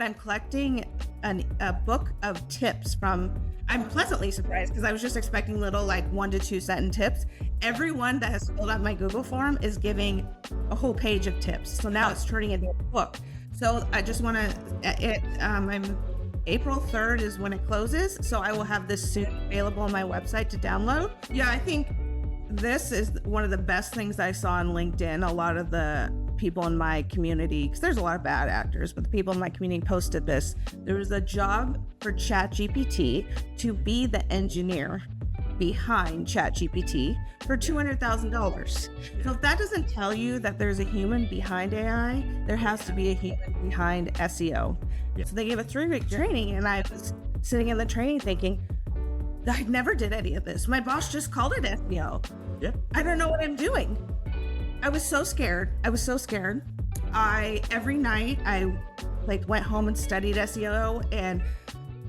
I'm collecting a book of tips I'm pleasantly surprised because I was just expecting little like 1 to 2 sentence tips. Everyone that has filled out my Google form is giving a whole page of tips. So now it's turning into a book. So I just want to, April 3rd is when it closes. So I will have this soon available on my website to download. Yeah, I think this is one of the best things I saw on LinkedIn. A lot of the people in my community, because there's a lot of bad actors, but the people in my community posted this. There was a job for ChatGPT to be the engineer behind ChatGPT for $200,000. So if that doesn't tell you that there's a human behind AI, there has to be a human behind SEO. Yeah. So they gave a 3-week training, and I was sitting in the training thinking, I never did any of this. My boss just called it SEO. Yeah. I don't know what I'm doing. I was so scared. Every night I went home and studied SEO, and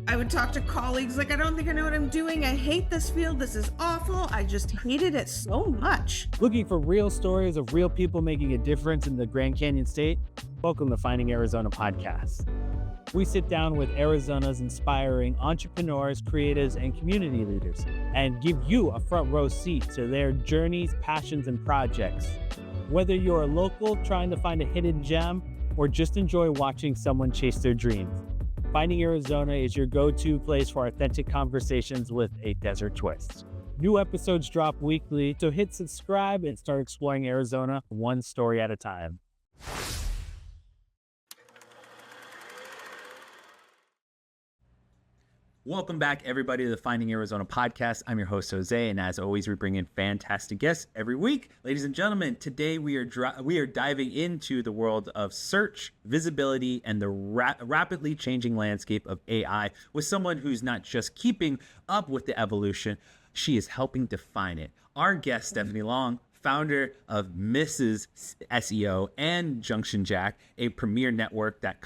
I would talk to colleagues like, I don't think I know what I'm doing. I hate this field. This is awful. I just hated it so much. Looking for real stories of real people making a difference in the Grand Canyon State? Welcome to Finding Arizona podcast. We sit down with Arizona's inspiring entrepreneurs, creatives, and community leaders and give you a front row seat to their journeys, passions, and projects. Whether you're a local trying to find a hidden gem or just enjoy watching someone chase their dreams, Finding Arizona is your go-to place for authentic conversations with a desert twist. New episodes drop weekly, so hit subscribe and start exploring Arizona one story at a time. Welcome back, everybody, to the Finding Arizona podcast. I'm your host, Jose, and as always, we bring in fantastic guests every week. Ladies and gentlemen, today we are diving into the world of search, visibility, and the rapidly changing landscape of AI with someone who's not just keeping up with the evolution, she is helping define it. Our guest, Stephanie Long, founder of Mrs. SEO and Junction Jack, a premier network that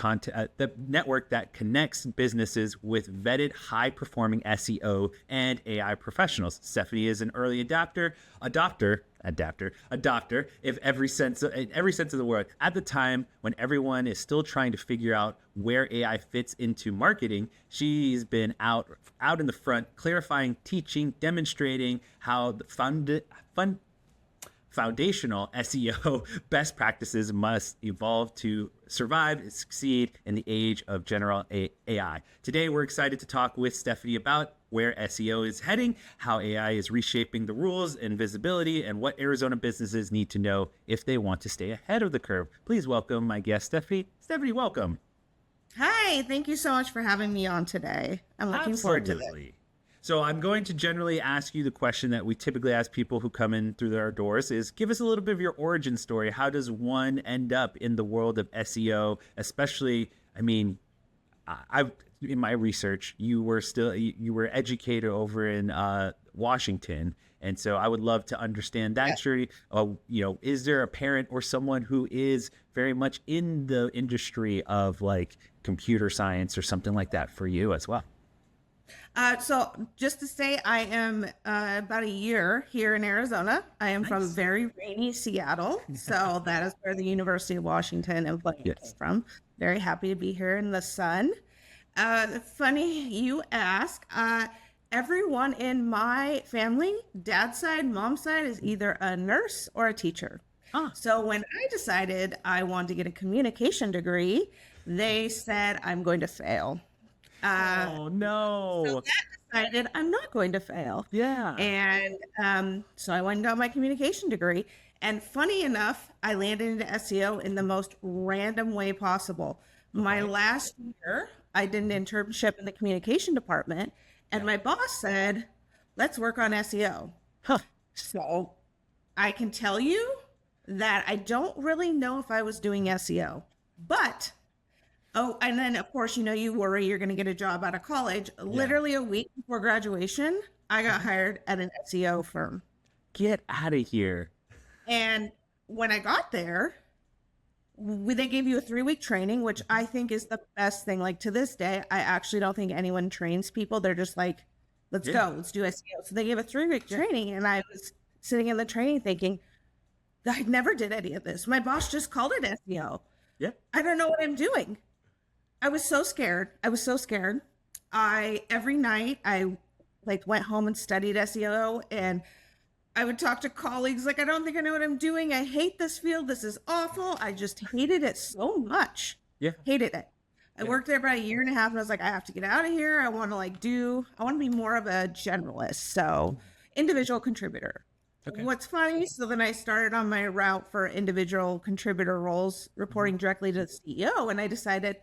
connects businesses with vetted, high-performing SEO and AI professionals. Stephanie is an early adopter, in every sense of the word. At the time when everyone is still trying to figure out where AI fits into marketing, she's been out in the front, clarifying, teaching, demonstrating how the foundational SEO best practices must evolve to survive and succeed in the age of general AI. Today, we're excited to talk with Stephanie about where SEO is heading, how AI is reshaping the rules and visibility, and what Arizona businesses need to know if they want to stay ahead of the curve. Please welcome my guest, Stephanie. Stephanie, welcome. Hi, thank you so much for having me on today. I'm looking forward to it. So I'm going to generally ask you the question that we typically ask people who come in through our doors is, give us a little bit of your origin story. How does one end up in the world of SEO? Especially, in my research, you were educated over in Washington. And so I would love to understand that journey. Is there a parent or someone who is very much in the industry of like computer science or something like that for you as well? So just to say, I am about a year here in Arizona. I am from very rainy Seattle. So that is where the University of Washington employment came from. Very happy to be here in the sun. Funny you ask. Everyone in my family, dad's side, mom's side, is either a nurse or a teacher. So when I decided I wanted to get a communication degree, they said I'm going to fail. Oh no! So that decided I'm not going to fail. Yeah. And so I went and got my communication degree. And funny enough, I landed into SEO in the most random way possible. My last year, I did an internship in the communication department, and my boss said, "Let's work on SEO." So I can tell you that I don't really know if I was doing SEO, but and then, of course, you worry you're going to get a job out of college. Yeah. Literally a week before graduation, I got hired at an SEO firm. Get out of here. And when I got there, they gave you a 3-week training, which I think is the best thing. Like to this day, I actually don't think anyone trains people. They're just like, let's go, let's do SEO. So they gave a 3-week training, and I was sitting in the training thinking, I never did any of this. My boss just called it SEO. Yeah. I don't know what I'm doing. I was so scared. I was so scared. Every night I like went home and studied SEO, and I would talk to colleagues like, I don't think I know what I'm doing. I hate this field. This is awful. I just hated it so much. Yeah. Hated it. I Yeah. worked there about a year and a half, and I was like, I have to get out of here. I want to be more of a generalist. So individual contributor. Okay. What's funny, so then I started on my route for individual contributor roles, reporting directly to the CEO, and I decided,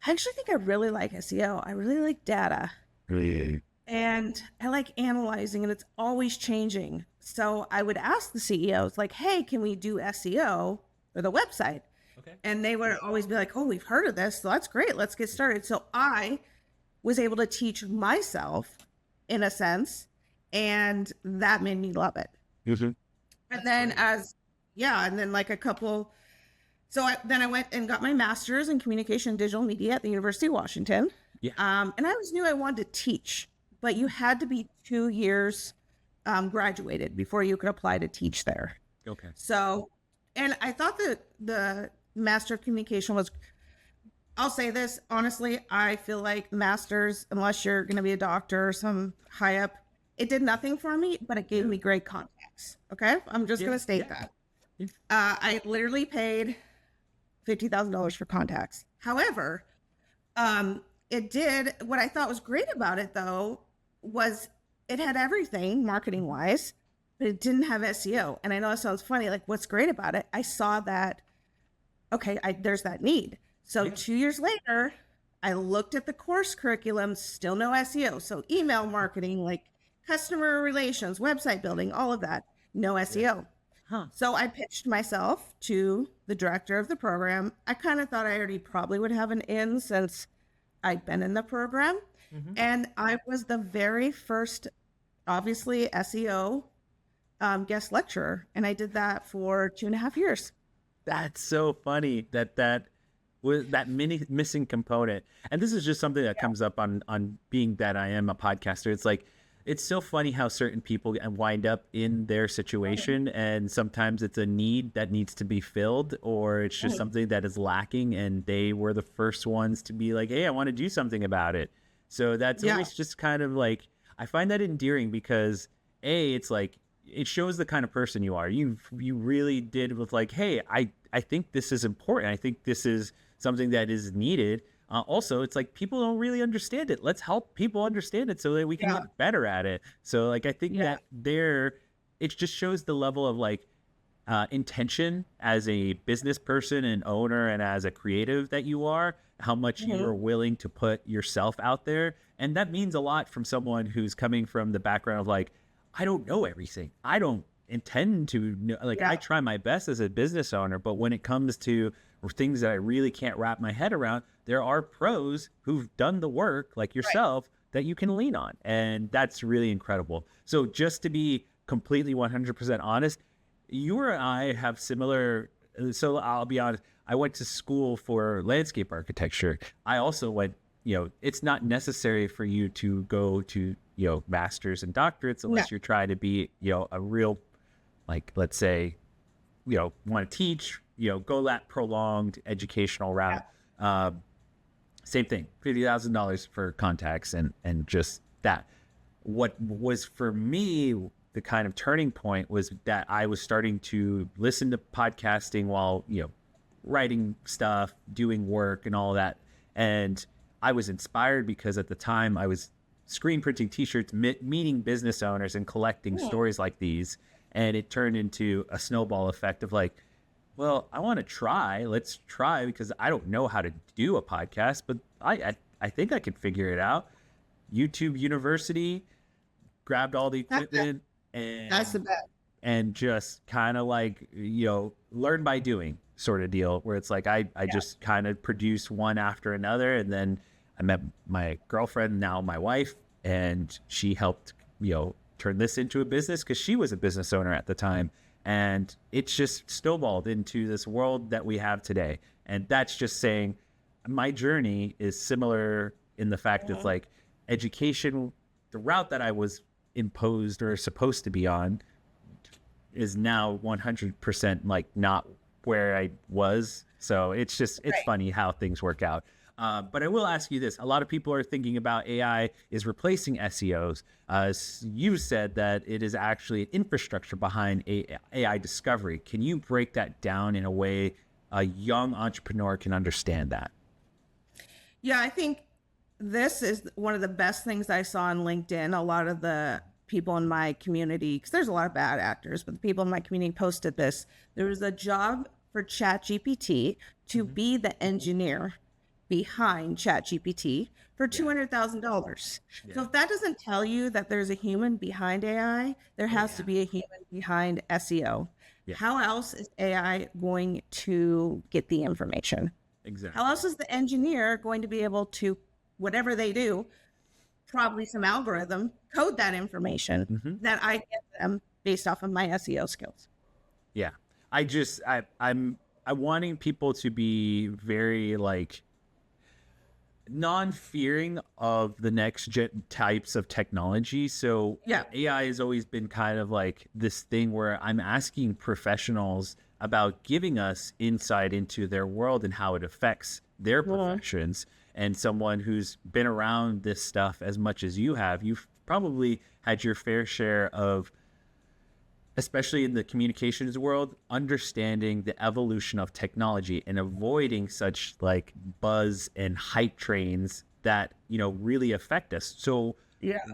I actually think I really like SEO. I really like data. Really? And I like analyzing, and it's always changing. So I would ask the CEOs, like, hey, can we do SEO for the website? Okay. And they would always be like, oh, we've heard of this. So that's great. Let's get started. So I was able to teach myself in a sense, and that made me love it. Mm-hmm. And then and then like then I went and got my master's in communication and digital media at the University of Washington. Yeah. And I always knew I wanted to teach, but you had to be 2 years graduated before you could apply to teach there. Okay. So, and I thought that the Master of Communication was, I'll say this, honestly, I feel like masters, unless you're going to be a doctor or some high up, it did nothing for me, but it gave me great contacts. Okay. I'm just going to state that. Yeah. I literally paid $50,000 for contacts. However, what I thought was great about it though, was it had everything marketing wise, but it didn't have SEO. And I know it sounds funny. Like, what's great about it? I saw that, okay, there's that need. So 2 years later, I looked at the course curriculum, still no SEO. So email marketing, like customer relations, website building, all of that, no SEO. Huh. So I pitched myself to the director of the program. I kind of thought I already probably would have an in since I'd been in the program. Mm-hmm. And I was the very first, obviously, SEO guest lecturer. And I did that for 2.5 years. That's so funny that was that missing component. And this is just something that comes up on being that I am a podcaster. It's like, it's so funny how certain people wind up in their situation, and sometimes it's a need that needs to be filled, or it's just something that is lacking, and they were the first ones to be like, hey, I want to do something about it. So that's always just kind of like, I find that endearing because it's like, it shows the kind of person you are. You really did with like, hey, I think this is important. I think this is something that is needed. Also, it's like people don't really understand it. Let's help people understand it so that we can get better at it. So like, I think that it just shows the level of like intention as a business person and owner and as a creative that you are, how much you are willing to put yourself out there. And that means a lot from someone who's coming from the background of like, I don't know everything. I don't intend to know, like I try my best as a business owner, but when it comes to things that I really can't wrap my head around, there are pros who've done the work like yourself that you can lean on. And that's really incredible. So just to be completely 100% honest, you and I have similar, so I'll be honest, I went to school for landscape architecture. I also went, it's not necessary for you to go to, masters and doctorates unless you're trying to be, a real, like, let's say, want to teach, go that prolonged educational route. Same thing, $50,000 for contacts and just that. What was for me the kind of turning point was that I was starting to listen to podcasting while, writing stuff, doing work and all that. And I was inspired because at the time I was screen printing t-shirts, meeting business owners and collecting stories like these. And it turned into a snowball effect of like, well, I want to try. Let's try because I don't know how to do a podcast, but I think I can figure it out. YouTube University, grabbed all the equipment and that's the best. And just kind of like, learn by doing sort of deal where it's like I just kind of produced one after another. And then I met my girlfriend, now my wife, and she helped, turn this into a business because she was a business owner at the time. And it's just snowballed into this world that we have today. And that's just saying my journey is similar in the fact that like education, the route that I was imposed or supposed to be on is now 100% like not where I was. So it's just, it's funny how things work out. But I will ask you this. A lot of people are thinking about AI is replacing SEOs. You said that it is actually an infrastructure behind AI discovery. Can you break that down in a way a young entrepreneur can understand that? Yeah, I think this is one of the best things I saw on LinkedIn. A lot of the people in my community, because there's a lot of bad actors, but the people in my community posted this. There was a job for ChatGPT to be the engineer behind ChatGPT for $200,000. So if that doesn't tell you that there's a human behind AI, there has to be a human behind SEO. How else is AI going to get the information? Exactly. How else is the engineer going to be able to, whatever they do, probably some algorithm, code that information that I get them based off of my SEO skills? Yeah. I'm wanting people to be very like non-fearing of the next types of technology. So AI has always been kind of like this thing where I'm asking professionals about giving us insight into their world and how it affects their professions. And someone who's been around this stuff as much as you have, you've probably had your fair share of, especially in the communications world, understanding the evolution of technology and avoiding such like buzz and hype trains that, really affect us. So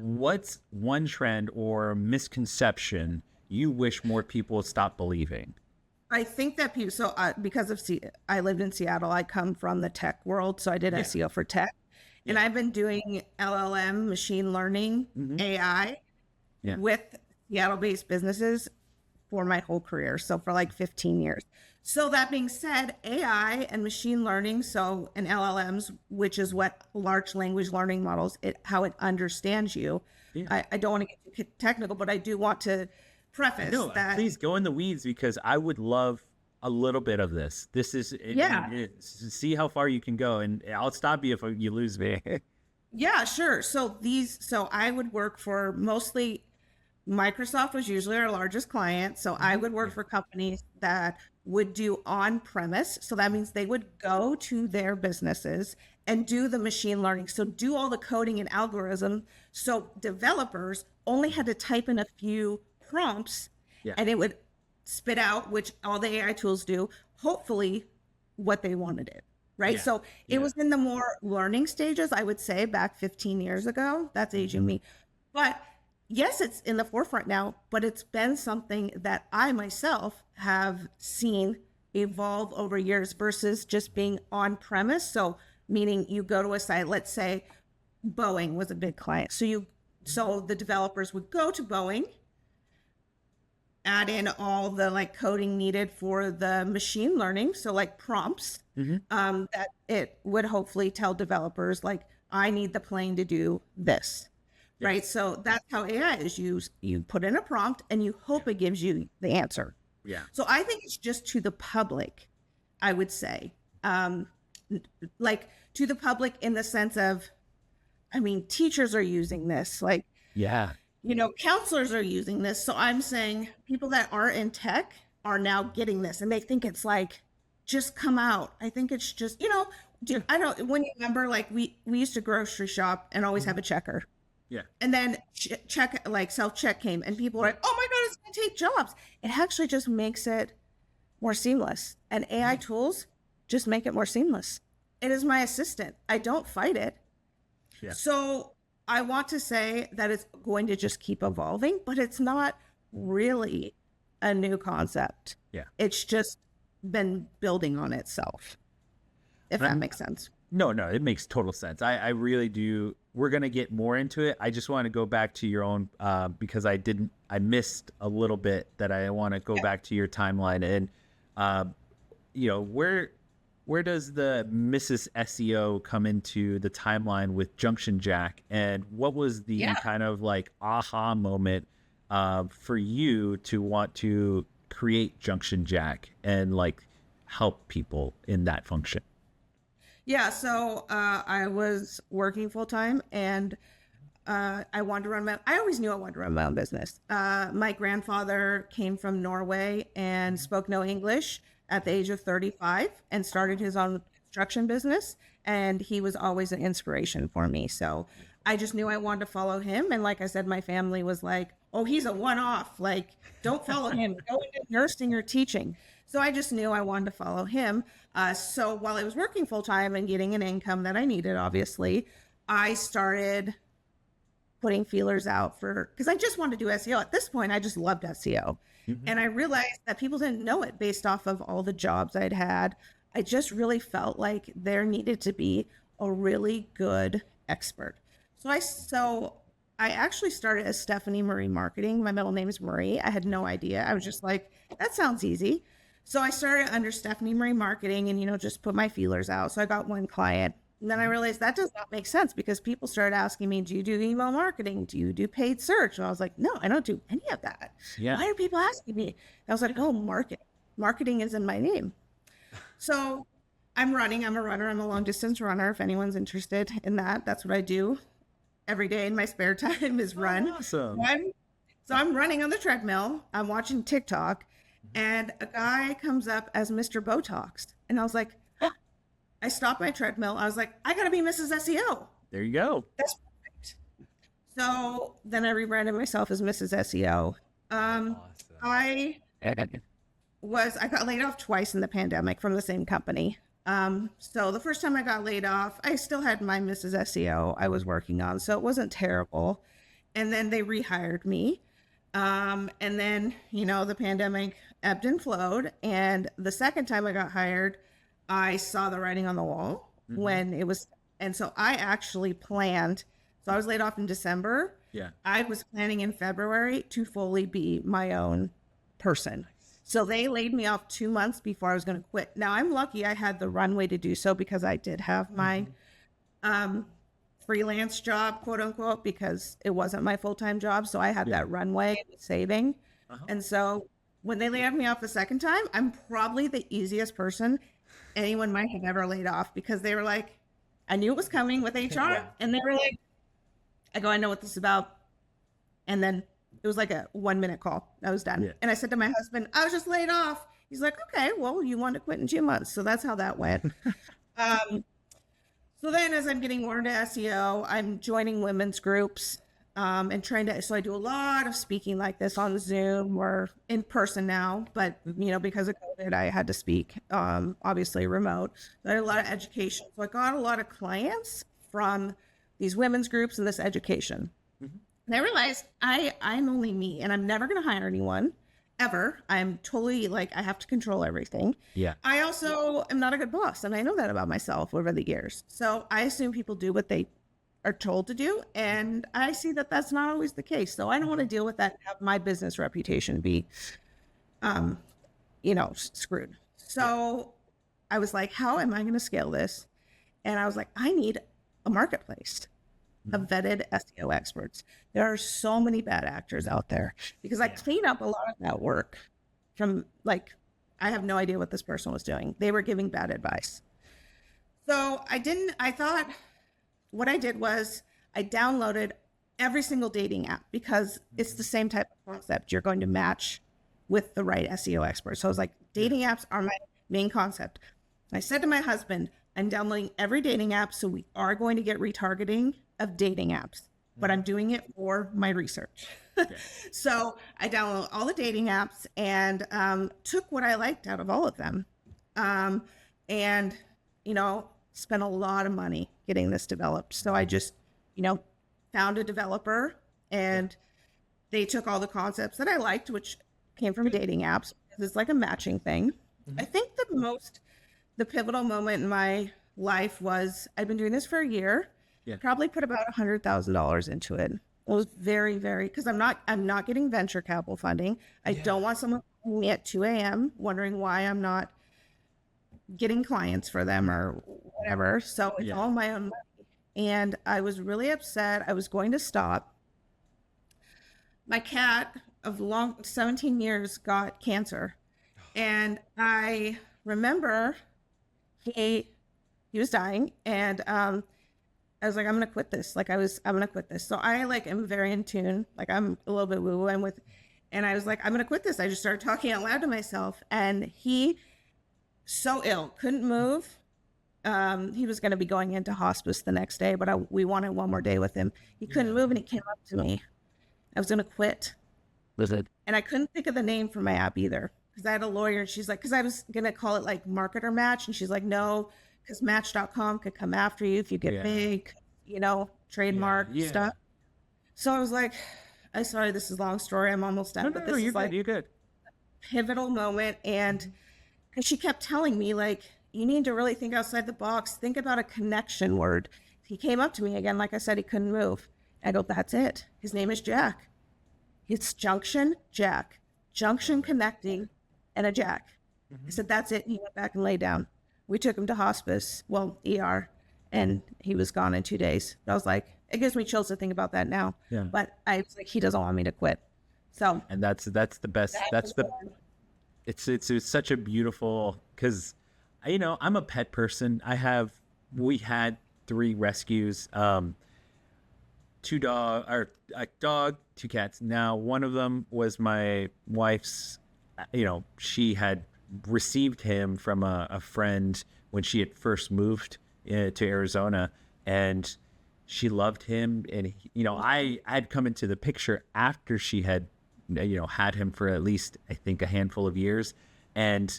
what's one trend or misconception you wish more people would stop believing? I think that people, so because of, I lived in Seattle, I come from the tech world. So I did SEO for tech. And I've been doing LLM, machine learning, AI with Seattle-based businesses for my whole career. So for like 15 years. So that being said, AI and machine learning, and LLMs, which is what large language learning models, how it understands you. I don't want to get too technical, but I do want to preface that. Please go in the weeds, because I would love a little bit of this. This is see how far you can go, and I'll stop you if you lose me. Yeah, sure. So I would work for mostly Microsoft was usually our largest client. So I would work for companies that would do on-premise. So that means they would go to their businesses and do the machine learning. So do all the coding and algorithm. So developers only had to type in a few prompts and it would spit out, which all the AI tools do, hopefully what they wanted it. Right. So it was in the more learning stages, I would say, back 15 years ago. That's aging me. But yes, it's in the forefront now, but it's been something that I myself have seen evolve over years versus just being on premise. So meaning you go to a site, let's say Boeing was a big client. So the developers would go to Boeing, add in all the like coding needed for the machine learning. So like prompts that it would hopefully tell developers like, I need the plane to do this. Right. So that's how AI is used. You put in a prompt and you hope it gives you the answer. Yeah. So I think it's just to the public, I would say, like to the public in the sense of, I mean, teachers are using this, like, counselors are using this. So I'm saying people that are in tech are now getting this and they think it's like, just come out. I think it's just, I don't, when you remember, like we used to grocery shop and always have a checker. Yeah. And then self-check came and people were like, oh my God, it's going to take jobs. It actually just makes it more seamless. And AI tools just make it more seamless. It is my assistant. I don't fight it. Yeah. So I want to say that it's going to just keep evolving, but it's not really a new concept. Yeah. It's just been building on itself, if that makes sense. No, it makes total sense. I really do. We're going to get more into it. I just want to go back to your own, because I missed a little bit that I want to go back to your timeline. And, where does the Mrs. SEO come into the timeline with Junction Jack? And what was the kind of like aha moment for you to want to create Junction Jack and like help people in that function? Yeah, so I was working full time and I wanted to I always knew I wanted to run my own business. My grandfather came from Norway and spoke no English at the age of 35 and started his own construction business. and he was always an inspiration for me. So I just knew I wanted to follow him. And like I said, my family was like, oh, he's a one-off. Like, don't follow him. Go into nursing or teaching. So I just knew I wanted to follow him. So while I was working full-time and getting an income that I needed, obviously, I started putting feelers out for, because I just wanted to do SEO. At this point, I just loved SEO. And I realized that people didn't know it based off of all the jobs I'd had. I just really felt like there needed to be a really good expert. So I actually started as Stephanie Marie Marketing. My middle name is Marie. I had no idea. I was just like, that sounds easy. So I started under Stephanie Marie Marketing and, just put my feelers out. So I got one client. And then I realized that does not make sense because people started asking me, do you do email marketing? Do you do paid search? And I was like, no, I don't do any of that. Yeah. Why are people asking me? And I was like, oh, marketing. Marketing is in my name. So I'm running. I'm a runner. I'm a long distance runner. If anyone's interested in that, that's what I do every day in my spare time is run. Awesome. So I'm running on the treadmill. I'm watching TikTok and a guy comes up as Mr. Botox. And I was like, I stopped my treadmill. I was like, I got to be Mrs. SEO. There you go. That's perfect. So then I rebranded myself as Mrs. SEO. Awesome. I got laid off twice in the pandemic from the same company. So the first time I got laid off, I still had my Mrs. SEO I was working on. So it wasn't terrible. And then they rehired me. And then, the pandemic ebbed and flowed. And the second time I got hired, I saw the writing on the wall when it was, and so I actually planned, so I was laid off in December. Yeah. I was planning in February to fully be my own person. Nice. So they laid me off 2 months before I was going to quit. Now I'm lucky I had the runway to do so because I did have my freelance job, quote unquote, because it wasn't my full-time job. So I had that runway saving. And so when they laid me off the second time, I'm probably the easiest person anyone might have ever laid off because they were like, I knew it was coming with HR. And they were like, I know what this is about. And then it was like a 1-minute call. I was done. Yeah. And I said to my husband, I was just laid off. He's like, okay, well, you want to quit in 2 months. So that's how that went. So then as I'm getting more into SEO, I'm joining women's groups and trying to, so I do a lot of speaking like this on Zoom or in person now, but because of COVID, I had to speak, obviously remote. So I had a lot of education. So I got a lot of clients from these women's groups and this education. And I realized I'm only me and I'm never going to hire anyone ever. I'm totally I have to control everything. Yeah. I also am not a good boss. And I know that about myself over the years. So I assume people do what they are told to do. And I see that that's not always the case. So I don't want to deal with that and have my business reputation be, screwed. So I was like, how am I going to scale this? And I was like, I need a marketplace of vetted SEO experts. There are so many bad actors out there because I clean up a lot of that work from I have no idea what this person was doing. They were giving bad advice. So I thought what I did was I downloaded every single dating app because it's the same type of concept. You're going to match with the right SEO expert. So I was like, dating apps are my main concept. I said to my husband, I'm downloading every dating app. So we are going to get retargeting of dating apps, but I'm doing it for my research. So I downloaded all the dating apps and took what I liked out of all of them. And, spent a lot of money getting this developed. So I just, found a developer and they took all the concepts that I liked, which came from dating apps. It's like a matching thing. I think the pivotal moment in my life was I've been doing this for a year. Probably put about $100,000 into it. It was very, very, because I'm not getting venture capital funding. I don't want someone calling me at 2 a.m. wondering why I'm not getting clients for them or whatever. So it's all my own money. And I was really upset. I was going to stop. My cat of 17 years got cancer. And I remember he was dying and I was like, I'm going to quit this. I'm going to quit this. So I am very in tune. I'm a little bit woo-woo. And I was like, I'm going to quit this. I just started talking out loud to myself and he so ill, couldn't move. He was going to be going into hospice the next day, but we wanted one more day with him. He couldn't move, and he came up to me. I was going to quit. Listen. And I couldn't think of the name for my app either, because I had a lawyer, and she's like, because I was going to call it like Marketer Match, and she's like, no, because Match.com could come after you if you get big, trademark stuff. So I was like, I'm sorry, this is a long story. I'm almost done. No, you're good. You're good. Pivotal moment. And she kept telling me, like, you need to really think outside the box. Think about a connection word. He came up to me again. Like I said, he couldn't move. I go, that's it. His name is Jack. It's Junction, Jack. Junction connecting and a Jack. I said, that's it. And he went back and lay down. We took him to hospice, ER, and he was gone in 2 days. I was like, it gives me chills to think about that now. Yeah. But I was like, he doesn't want me to quit. So. And that's the best. It's such a beautiful, because, I'm a pet person. We had 3 rescues, 2 a dog, 2 cats. Now, one of them was my wife's, she had received him from a friend when she had first moved to Arizona, and she loved him. And, I had come into the picture after she had, had him for at least, I think, a handful of years. And,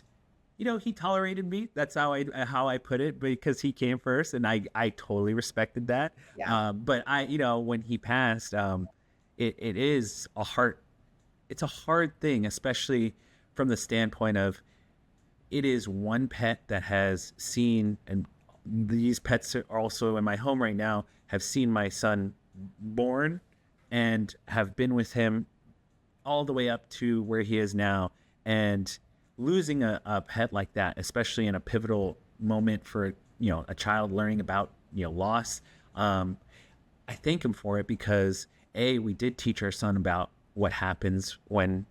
he tolerated me. That's how I put it, because he came first, and I totally respected that. Yeah. But when he passed, it's a hard thing, especially from the standpoint of, it is one pet that has seen, and these pets are also in my home right now, have seen my son born and have been with him all the way up to where he is now. And losing a pet like that, especially in a pivotal moment for, a child learning about, loss, I thank him for it, because we did teach our son about what happens when,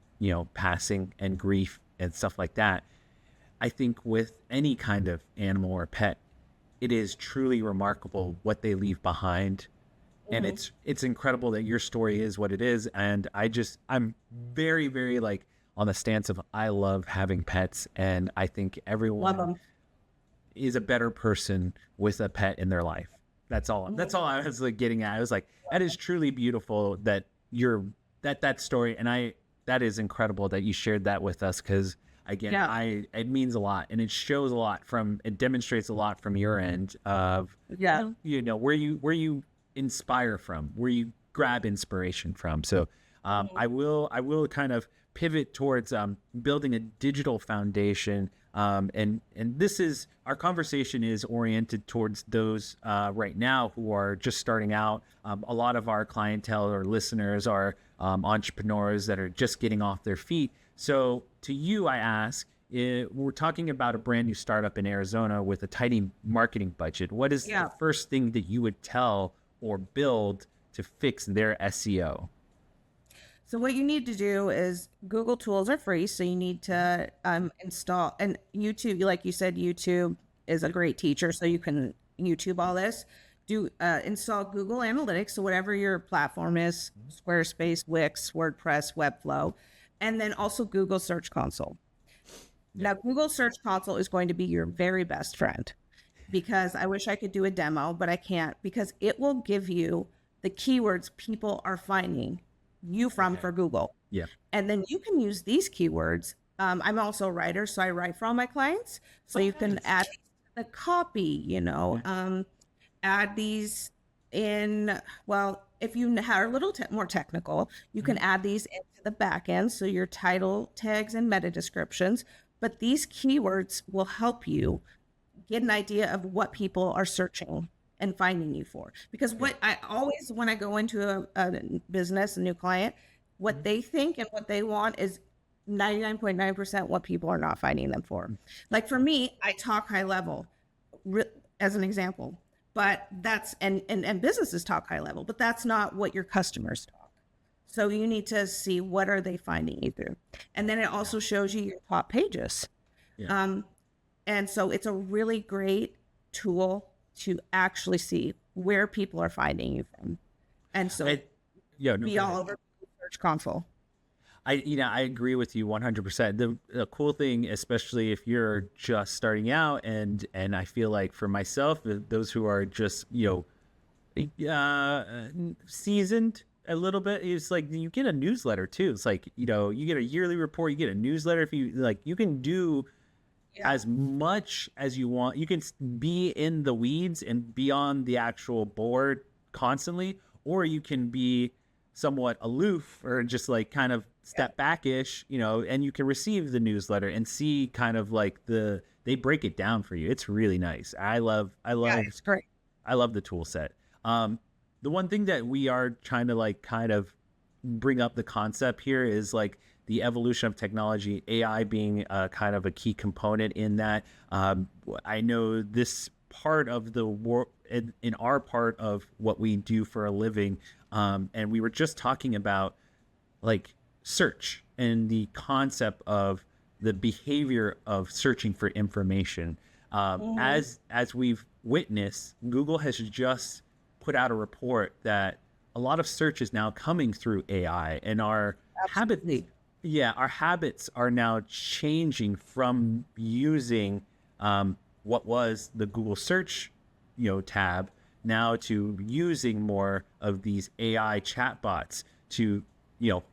passing and grief and stuff like that. I think with any kind of animal or pet, it is truly remarkable what they leave behind. And it's incredible that your story is what it is. And I'm very, very on the stance of, I love having pets, and I think everyone is a better person with a pet in their life. That's all I was getting at. I was like, that is truly beautiful that that story. And that is incredible that you shared that with us. 'Cause again, it means a lot, and it shows a lot it demonstrates a lot from your end of, where you inspire from, where you grab inspiration from. So I will kind of pivot towards building a digital foundation, and this is, our conversation is oriented towards those right now who are just starting out. A lot of our clientele or listeners are entrepreneurs that are just getting off their feet. So to you, I ask, we're talking about a brand new startup in Arizona with a tiny marketing budget. What is the first thing that you would tell or build to fix their SEO? So what you need to do is, Google tools are free. So you need to install, and YouTube, like you said, YouTube is a great teacher. So you can YouTube all this. Install Google Analytics. So whatever your platform is, Squarespace, Wix, WordPress, Webflow, and then also Google Search Console. Now, Google Search Console is going to be your very best friend, because I wish I could do a demo, but I can't, because it will give you the keywords people are finding you from for Google. Yeah. And then you can use these keywords. I'm also a writer, so I write for all my clients. So you can add the copy, add these in, if you are a little more technical, you can add these into the back end. So your title tags and meta descriptions, but these keywords will help you get an idea of what people are searching and finding you for. Because what I always, when I go into a business, a new client, what they think and what they want is 99.9% what people are not finding them for. Like for me, I talk high level as an example, but that's, and businesses talk high level, but that's not what your customers talk. So you need to see, what are they finding you through? And then it also shows you your top pages. Yeah. And so it's a really great tool to actually see where people are finding you from. And so be all over Search Console. I agree with you 100%. The cool thing, especially if you're just starting out, and I feel like for myself, those who are just, seasoned a little bit, is like you get a newsletter too. It's like, you get a yearly report, you get a newsletter. If you like, you can do as much as you want. You can be in the weeds and be on the actual board constantly, or you can be somewhat aloof or just like kind of step back-ish, and you can receive the newsletter and see kind of like they break it down for you. It's really nice. I love It's great. I love the tool set. The one thing that we are trying to like kind of bring up the concept here is like the evolution of technology, AI being kind of a key component in that. I know this part of the work, in our part of what we do for a living, and we were just talking about like search and the concept of the behavior of searching for information. As we've witnessed, Google has just put out a report that a lot of search is now coming through AI, and our habits are now changing from using what was the Google search, tab, now to using more of these AI chatbots to,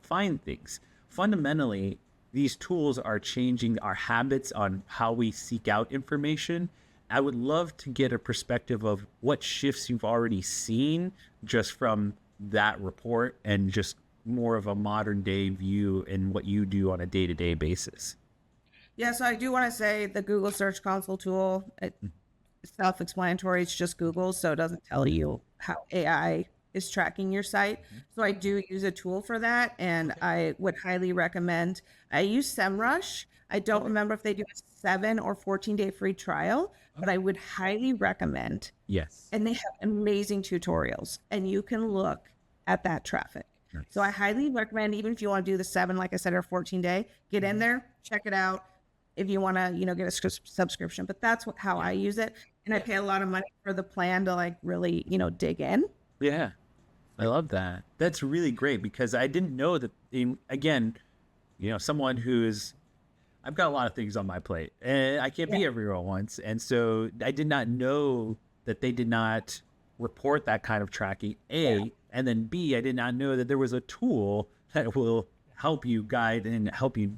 find things. Fundamentally, these tools are changing our habits on how we seek out information. I would love to get a perspective of what shifts you've already seen just from that report and just more of a modern day view in what you do on a day-to-day basis. Yeah, so I do want to say the Google Search Console tool, it's self-explanatory. It's just Google, so it doesn't tell you how AI is tracking your site. So I do use a tool for that, and I would highly recommend. I use SEMrush. I don't remember if they do a 7 or 14-day free trial, but I would highly recommend. Yes. And they have amazing tutorials, and you can look at that traffic. Nice. So I highly recommend, even if you want to do the 7, like I said, or 14-day, get in there, check it out. If you want to, get a subscription, but that's how I use it. And I pay a lot of money for the plan to like really, dig in. Yeah. I love that. That's really great, because I didn't know that, again, someone I've got a lot of things on my plate and I can't be everywhere at once. And so I did not know that they did not report that kind of tracking, A, and then B, I did not know that there was a tool that will help you guide and help you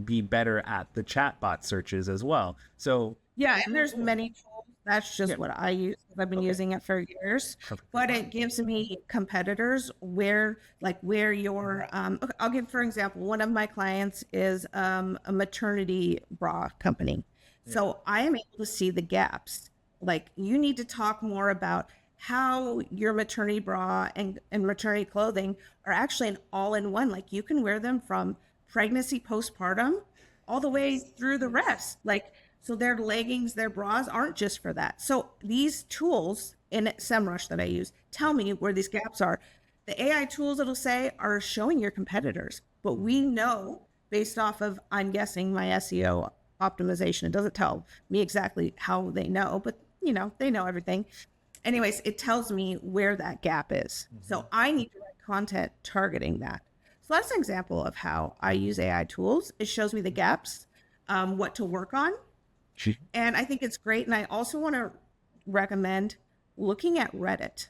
be better at the chatbot searches as well. So and there's many tools. That's just what I use. I've been using it for years. But it gives me competitors where your I'll give, for example, one of my clients is a maternity bra company. So I am able to see the gaps. Like, you need to talk more about how your maternity bra and maternity clothing are actually an all-in-one. Like, you can wear them from pregnancy, postpartum, all the way through the rest. So their leggings, their bras aren't just for that. So these tools in SEMrush that I use tell me where these gaps are. The AI tools, it'll say, are showing your competitors. But we know, based off of, I'm guessing, my SEO optimization, it doesn't tell me exactly how they know, but they know everything. Anyways, it tells me where that gap is. So I need to write content targeting that. So that's an example of how I use AI tools. It shows me the gaps, what to work on. And I think it's great. And I also want to recommend looking at Reddit.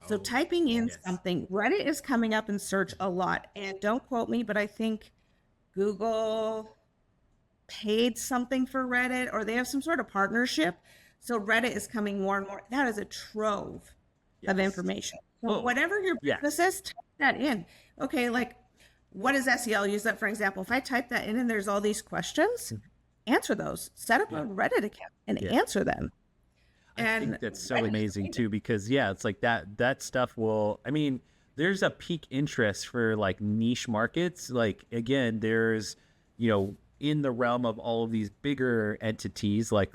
So typing in something, Reddit is coming up in search a lot. And don't quote me, but I think Google paid something for Reddit, or they have some sort of partnership. So Reddit is coming more and more. That is a trove of information. So whatever your business is, type that in. Okay, like, what is SEO? I'll use that for example. If I type that in and there's all these questions, answer those. Set up a Reddit account and answer them. I think that's so amazing too, because it's like that stuff will, there's a peak interest for like niche markets. Like, again, there's, in the realm of all of these bigger entities, like,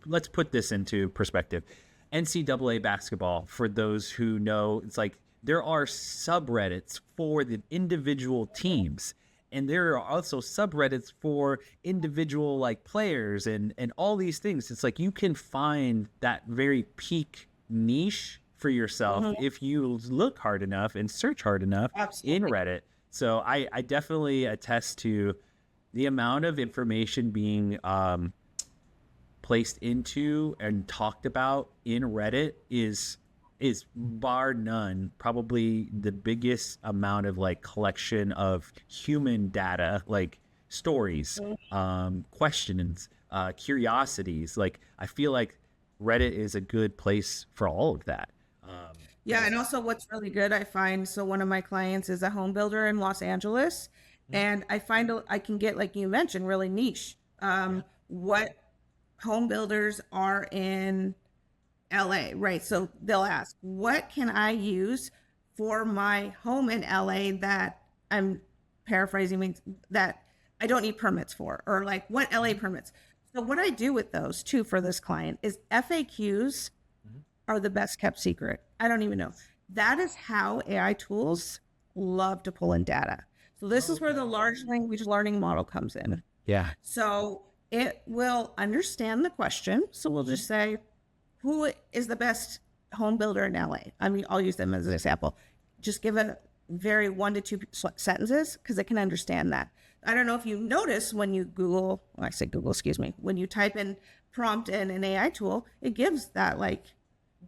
let's put this into perspective. NCAA basketball, for those who know, it's like there are subreddits for the individual teams. And there are also subreddits for individual like players and all these things. It's like you can find that very peak niche for yourself if you look hard enough and search hard enough in Reddit. So I definitely attest to the amount of information being placed into and talked about in Reddit is bar none probably the biggest amount of like collection of human data, like stories, questions, curiosities. Like I feel like Reddit is a good place for all of that. Yeah, and also what's really good, I find, so one of my clients is a home builder in Los Angeles, and I find I can get, like you mentioned, really niche. What home builders are in LA, right? So they'll ask, what can I use for my home in LA that I'm paraphrasing means that I don't need permits for, or like what LA permits. So what I do with those too for this client is FAQs are the best kept secret. I don't even know. That is how AI tools love to pull in data. So this is where the large language learning model comes in. Yeah. So it will understand the question. So we'll just say, who is the best home builder in LA? I mean, I'll use them as an example. Just give a very 1 to 2 sentences because it can understand that. I don't know if you notice when you Google, well, I say Google, excuse me, when you type in prompt in an AI tool, it gives that like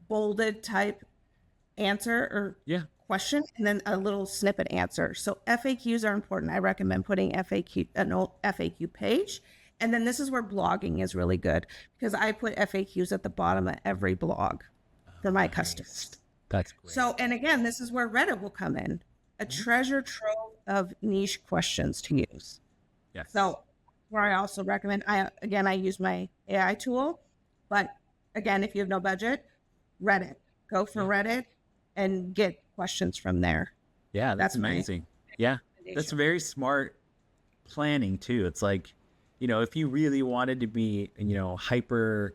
bolded type answer or question and then a little snippet answer. So FAQs are important. I recommend putting an old FAQ page. And then this is where blogging is really good because I put FAQs at the bottom of every blog for my customers. That's great. So, and again, this is where Reddit will come in, a treasure trove of niche questions to use. Yes. So where I also recommend, I use my AI tool, but again, if you have no budget, Reddit, go for Reddit and get questions from there. Yeah, that's amazing. Yeah, that's very smart planning too. It's like, if you really wanted to be, hyper,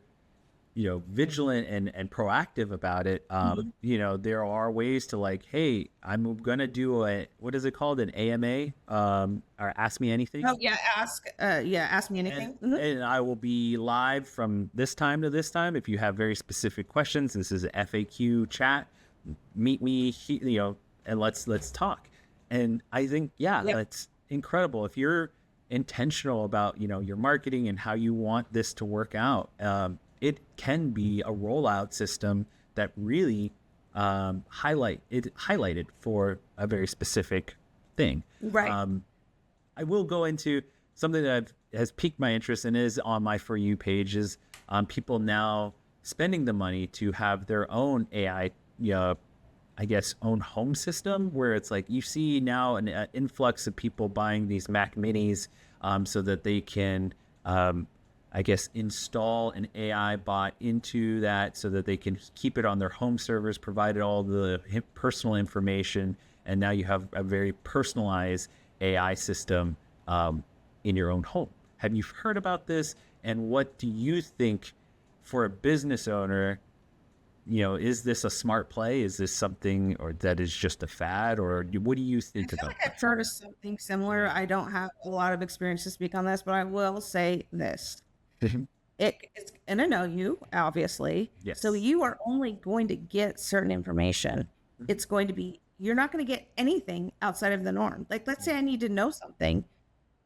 vigilant and proactive about it, there are ways to like, hey, I'm going to do what is it called? An AMA, or Ask Me Anything. Oh yeah. Ask Me Anything. And I will be live from this time to this time. If you have very specific questions, this is an FAQ chat, meet me, and let's talk. And I think, that's incredible. If you're intentional about, your marketing and how you want this to work out, it can be a rollout system that really highlighted for a very specific thing. Right. I will go into something that has piqued my interest and is on my For You page is people now spending the money to have their own AI, own home system, where it's like you see now an influx of people buying these Mac Minis so that they can, install an AI bot into that so that they can keep it on their home servers, provided all the personal information. And now you have a very personalized AI system in your own home. Have you heard about this? And what do you think for a business owner? Is this a smart play? Is this something or that is just a fad? Or what do you think about that? I've heard of something similar. I don't have a lot of experience to speak on this, but I will say this. It's, and I know you, obviously. Yes. So you are only going to get certain information. It's going to be, you're not going to get anything outside of the norm. Like, let's say I need to know something.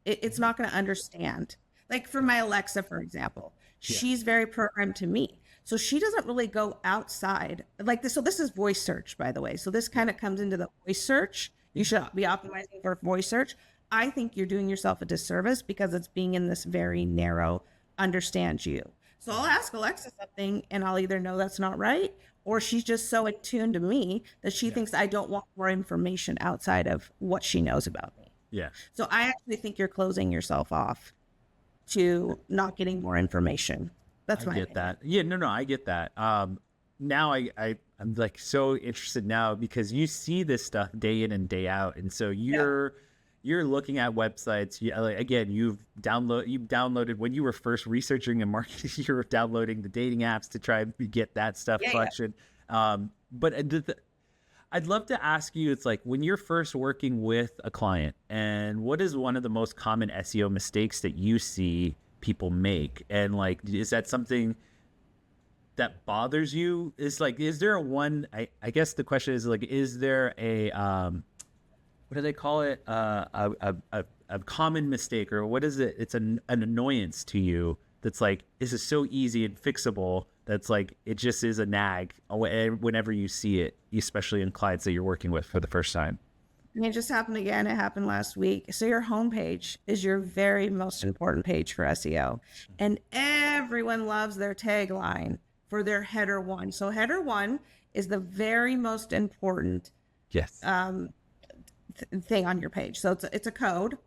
It's not going to understand. Like for my Alexa, for example, she's very programmed to me. So she doesn't really go outside like this. So this is voice search, by the way. So this kind of comes into the voice search. You should be optimizing for voice search. I think you're doing yourself a disservice because it's being in this very narrow, understand you. So I'll ask Alexa something and I'll either know that's not right, or she's just so attuned to me that she thinks I don't want more information outside of what she knows about me. Yeah. So I actually think you're closing yourself off to not getting more information. That's I get that. Yeah, no, I get that. Now I'm like so interested now because you see this stuff day in and day out, and so you're looking at websites. Again, you've downloaded when you were first researching and marketing. You were downloading the dating apps to try and get that stuff collection. But I'd love to ask you. It's like when you're first working with a client, and what is one of the most common SEO mistakes that you see people make, and like is that something that bothers you? Is there a one? I guess the question is like, is there a what do they call it? A common mistake, or what is it? It's an annoyance to you. That's like, this is so easy and fixable. That's like, it just is a nag whenever you see it, especially in clients that you're working with for the first time. And it just happened again. It happened last week. So your homepage is your very most important page for SEO. And everyone loves their tagline for their header one. So header one is the very most important Yes. thing on your page. So it's a code.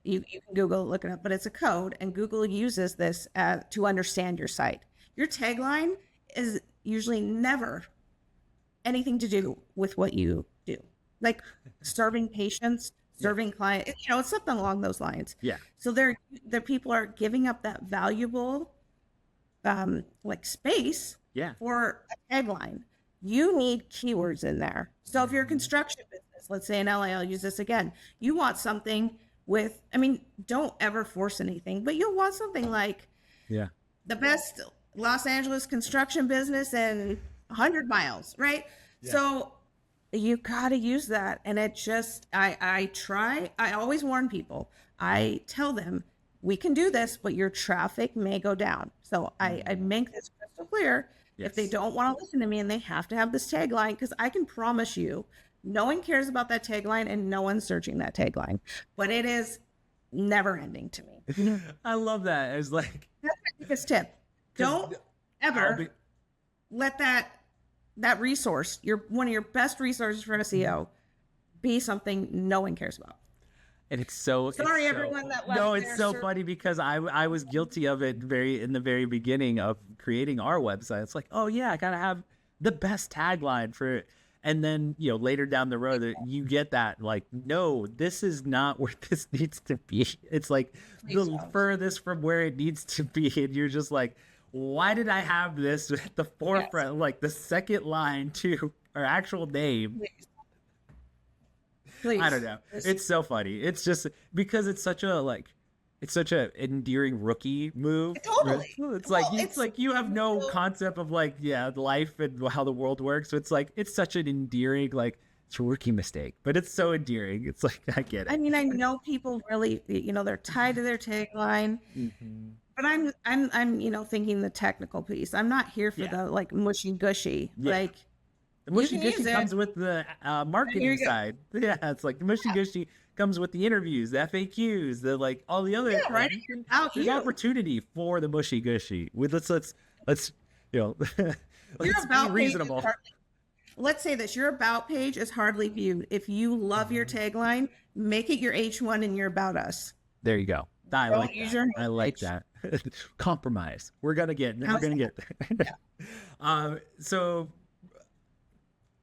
You can Google look it up, but it's a code, and Google uses this to understand your site. Your tagline is usually never anything to do with what you do, like serving patients, serving clients. It's something along those lines. Yeah. So the people are giving up that valuable like space for a tagline. You need keywords in there. So if you're a construction business, let's say in LA, I'll use this again. You want something with, don't ever force anything, but you'll want something like the best Los Angeles construction business in 100 miles, right? Yeah. So you got to use that. And it just, I always warn people. I tell them, we can do this, but your traffic may go down. So I make this crystal clear. Yes. If they don't want to listen to me and they have to have this tagline, because I can promise you, no one cares about that tagline and no one's searching that tagline, but it is never ending to me. I love that. It's like, that's my biggest tip. Don't ever let that resource, one of your best resources for SEO, be something no one cares about. And it's so sorry, everyone that left. No, it's so funny because I was guilty of it in the very beginning of creating our website. It's like, oh yeah, I gotta have the best tagline for it. And then later down the road, you get that like, no, this is not where this needs to be. It's like the furthest from where it needs to be, and you're just like, why did I have this at the forefront, like the second line to our actual name? Please. I don't know. It's so funny. It's just because it's such a endearing rookie move. Totally. It's like you have no concept of life and how the world works. So it's such an endearing, it's a rookie mistake, but it's so endearing. It's like, I get it. I know people really, they're tied to their tagline, but I'm thinking the technical piece. I'm not here for the mushy gushy, the mushy gushy comes with the marketing side. Yeah, it's like the mushy gushy comes with the interviews, the FAQs, the all the other. Right. There's opportunity for the mushy gushy. Let's let's be reasonable. Let's say this: your about page is hardly viewed. If you love your tagline, make it your H1 and your about us. There you go. I like that. Compromise. We're gonna get there. So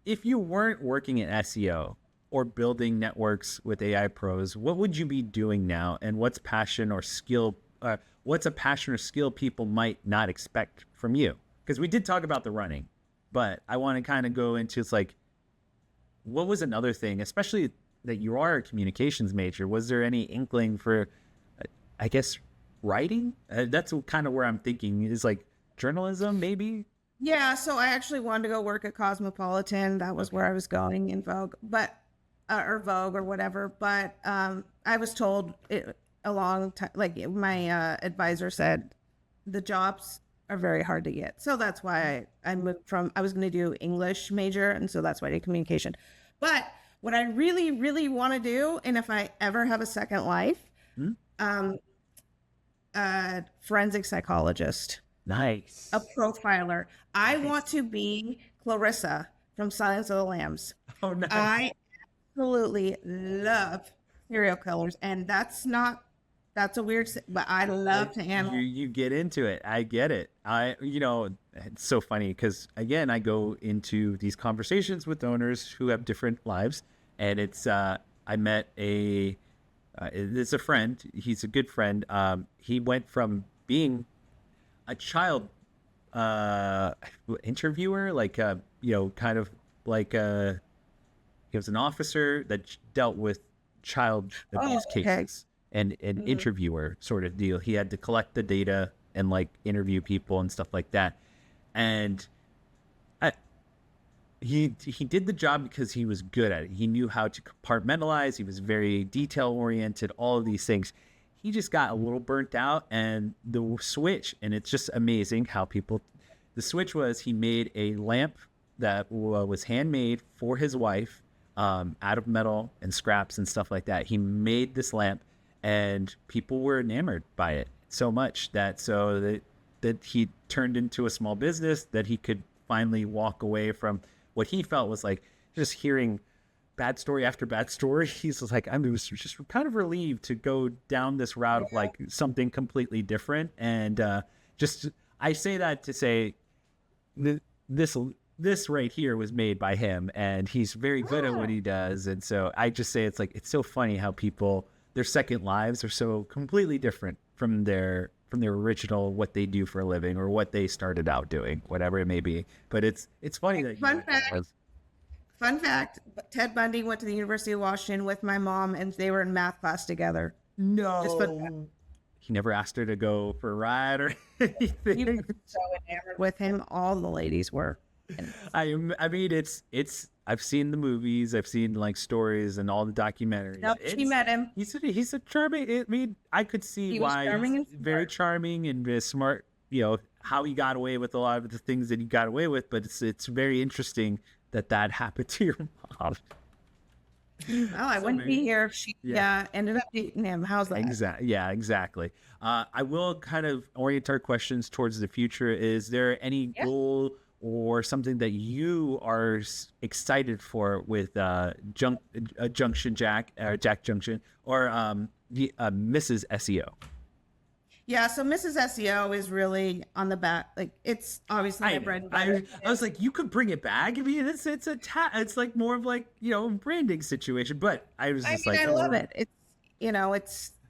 if you weren't working in SEO or building networks with AI pros, what would you be doing now? And what's a passion or skill people might not expect from you? Because we did talk about the running, but I want to kind of go into, what was another thing, especially that you are a communications major? Was there any inkling for, I guess, writing? That's kind of where I'm thinking is journalism, maybe? Yeah, so I actually wanted to go work at Cosmopolitan. That was where I was going in Vogue, or Vogue or whatever. But I was told a long time, my advisor said, the jobs are very hard to get. So that's why I moved I was going to do English major, and so that's why I did communication. But what I really, really want to do, and if I ever have a second life, forensic psychologist. Nice. A profiler. I want to be Clarissa from Silence of the Lambs. Oh, nice. I absolutely love serial killers, and that's a weird, but I love to handle. You get into it. I get it. It's so funny because again, I go into these conversations with owners who have different lives, and it's I met it's a friend. He's a good friend. He went from being a child interviewer, kind of he was an officer that dealt with child abuse cases, and an interviewer sort of deal. He had to collect the data and interview people and stuff like that. And he did the job because he was good at it. He knew how to compartmentalize. He was very detail oriented, all of these things. He just got a little burnt out, and the switch, and it's just amazing how the switch was he made a lamp that was handmade for his wife, out of metal and scraps and stuff like that. He made this lamp, and people were enamored by it so much that he turned into a small business that he could finally walk away from what he felt was like just hearing bad story after bad story. He's just like, I was just kind of relieved to go down this route of like something completely different. And I say that to say this right here was made by him, and he's very good at what he does. And so I just say it's so funny how people, their second lives are so completely different from their original, what they do for a living or what they started out doing, whatever it may be. But it's funny that Fun fact, Ted Bundy went to the University of Washington with my mom, and they were in math class together. No. He never asked her to go for a ride or anything. He was so enamored with him. All the ladies were. I mean, it's. I've seen the movies. I've seen like stories and all the documentaries. Nope, she met him. He's a charming. I mean, I could see why he's very charming and very smart. You know how he got away with a lot of the things that he got away with. But it's very interesting that happened to your mom. Oh, I wouldn't be here if she ended up dating him. How's that? Exactly. Yeah, exactly. I will kind of orient our questions towards the future. Is there any goal or something that you are excited for with Junction Jack or Jack Junction or Mrs. SEO? Yeah, so Mrs. SEO is really on the back. Like, it's obviously my bread and butter. I was like, you could bring it back. I mean, it's like more of like, you know, branding situation. But I love it.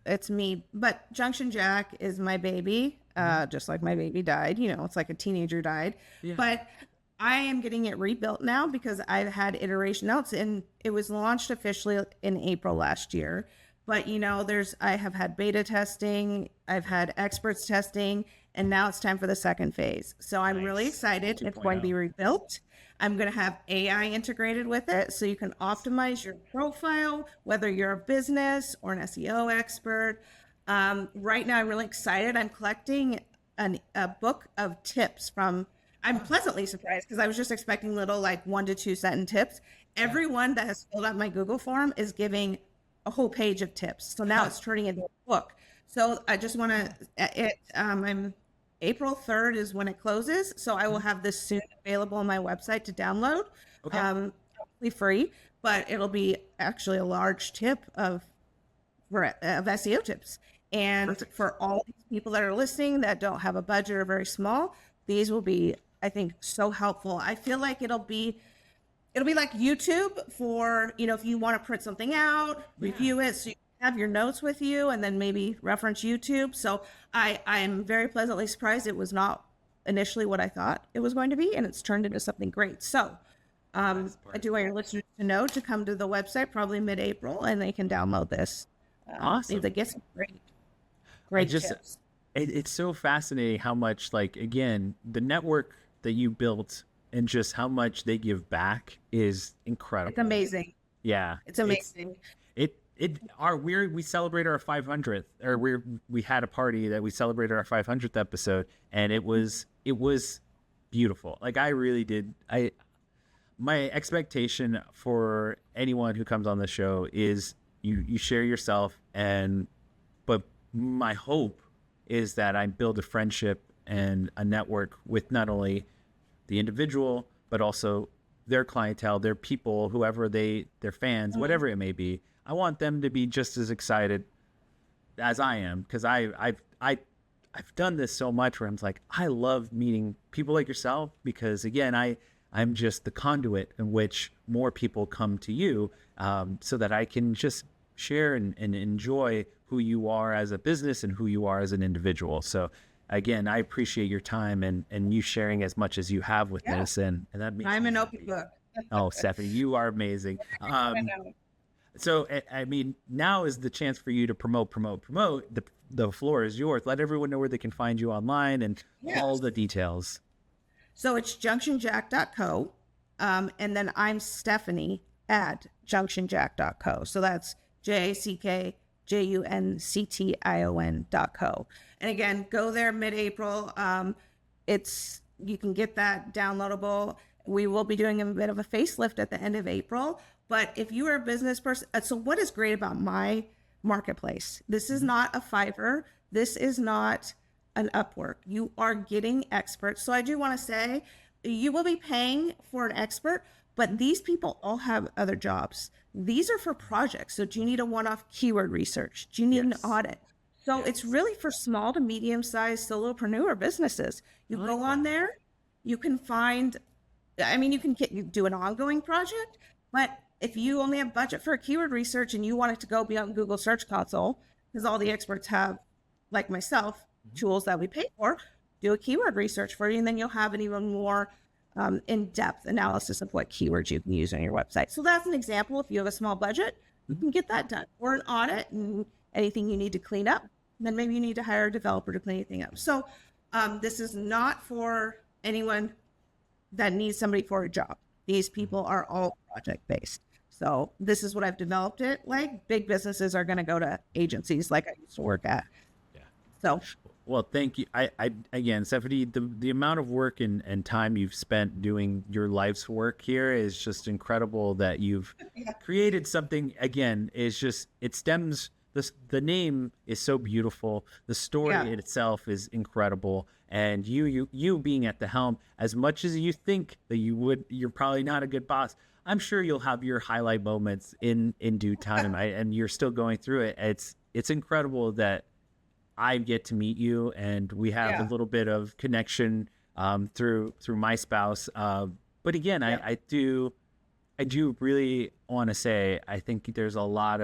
It's me. But Junction Jack is my baby. Just like my baby died. You know, it's like a teenager died. Yeah. But I am getting it rebuilt now because I've had iteration notes, and it was launched officially in April last year. But, you know, I have had beta testing, I've had experts testing, and now it's time for the second phase. So I'm really excited. It's going to be rebuilt. I'm going to have AI integrated with it so you can optimize your profile, whether you're a business or an SEO expert. Right now, I'm really excited. I'm collecting a book of tips I'm pleasantly surprised because I was just expecting little like 1 to 2 sentence tips. Everyone that has filled out my Google form is giving a whole page of tips. So now it's turning into a book. So I just want to, April 3rd is when it closes. So I will have this soon available on my website to download. Okay. Totally free, but it'll be actually a large tip of SEO tips. And for all these people that are listening that don't have a budget or very small, these will be, I think, so helpful. I feel like it'll be like YouTube for, you know, if you want to print something out, review it, so you have your notes with you, and then maybe reference YouTube. So I am very pleasantly surprised. It was not initially what I thought it was going to be, and it's turned into something great. So I do want your listeners to know to come to the website probably mid-April, and they can download this. Awesome. They get some great tips. It's so fascinating how much, like, again, the network that you built and just how much they give back is incredible. It's amazing. Yeah. It's amazing. We celebrated our 500th, or we had a party that we celebrated our 500th episode, and it was beautiful. Like, I really did. My expectation for anyone who comes on the show is you share yourself, but my hope is that I build a friendship and a network with not only the individual, but also their clientele, their people, whoever their fans, whatever it may be. I want them to be just as excited as I am, because I've done this so much where I'm like, I love meeting people like yourself, because again, I'm just the conduit in which more people come to you, so that I can just share and enjoy who you are as a business and who you are as an individual. So again, I appreciate your time and you sharing as much as you have with this. And that means I'm an open book. Oh, Stephanie, you are amazing. So, I mean, now is the chance for you to promote. The floor is yours. Let everyone know where they can find you online and all the details. So it's junctionjack.co. And then I'm Stephanie at junctionjack.co. So that's JCKJUNCTION.co. And again, go there mid-April. You can get that downloadable. We will be doing a bit of a facelift at the end of April. But if you are a business person, so what is great about my marketplace? This is not a Fiverr. This is not an Upwork. You are getting experts. So I do want to say you will be paying for an expert, but these people all have other jobs. These are for projects. So do you need a one-off keyword research? Do you need an audit? So it's really for small to medium-sized solopreneur businesses. You go on there, you can find, you can do an ongoing project, but if you only have budget for a keyword research and you want it to go beyond Google Search Console, because all the experts have, like myself, tools that we pay for, do a keyword research for you, and then you'll have an even more in-depth analysis of what keywords you can use on your website. So that's an example. If you have a small budget, you can get that done, or an audit and anything you need to clean up. Then maybe you need to hire a developer to clean anything up. So this is not for anyone that needs somebody for a job. These people are all project-based. So this is what I've developed it like. Big businesses are going to go to agencies like I used to work at. Yeah. So. Well, thank you. I again, Stephanie, the amount of work and time you've spent doing your life's work here is just incredible. That you've created something, again, is just, it stems, the name is so beautiful. The story in itself is incredible. And you being at the helm, as much as you think that you're probably not a good boss, I'm sure you'll have your highlight moments in due time. And you're still going through it. It's incredible that I get to meet you, and we have a little bit of connection through my spouse. But again, I do really want to say, I think there's a lot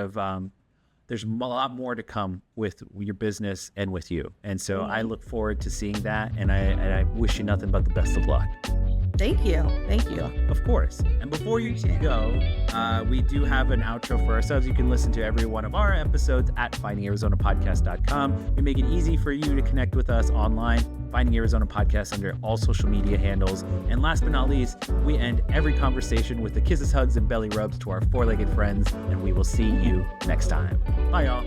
more to come with your business and with you. And so I look forward to seeing that, and I wish you nothing but the best of luck. Thank you. Of course. And before you go, we do have an outro for ourselves. You can listen to every one of our episodes at findingarizonapodcast.com. We make it easy for you to connect with us online, Finding Arizona Podcast under all social media handles. And last but not least, we end every conversation with the kisses, hugs, and belly rubs to our four-legged friends, and we will see you next time. Bye, y'all.